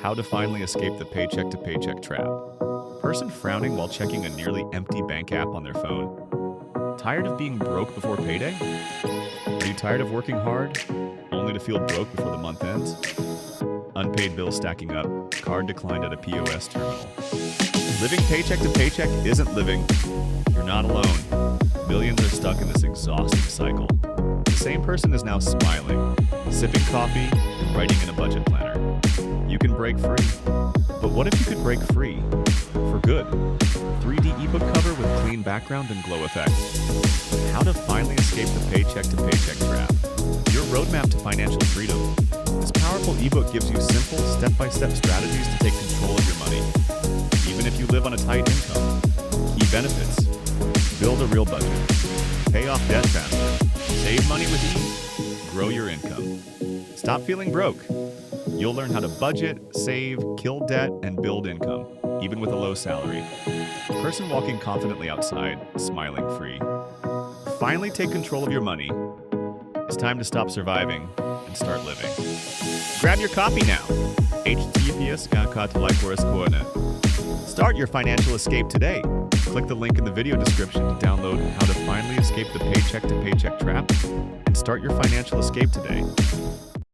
How to finally escape the paycheck-to-paycheck trap. Person frowning while checking a nearly empty bank app on their phone. Tired of being broke before payday? Are you tired of working hard, only to feel broke before the month ends? Unpaid bills stacking up, card declined at a POS terminal. Living paycheck to paycheck isn't living. You're not alone. Millions are stuck in this exhausting cycle. The same person is now smiling, sipping coffee, and writing in a budget planner. You can break free. But what if you could break free? For good. 3D ebook cover with clean background and glow effect. How to finally escape the paycheck-to-paycheck trap. Your roadmap to financial freedom. This powerful ebook gives you simple, step-by-step strategies to take control of your money. Even if you live on a tight income. Key benefits. Build a real budget. Pay off debt faster. Save money with ease. Grow your income. Stop feeling broke. You'll learn how to budget, save, kill debt, and build income, even with a low salary. Person walking confidently outside, smiling free. Finally take control of your money. It's time to stop surviving and start living. Grab your copy now. https://. Start your financial escape today. Click the link in the video description to download How to Finally Escape the Paycheck-to-Paycheck Trap and start your financial escape today.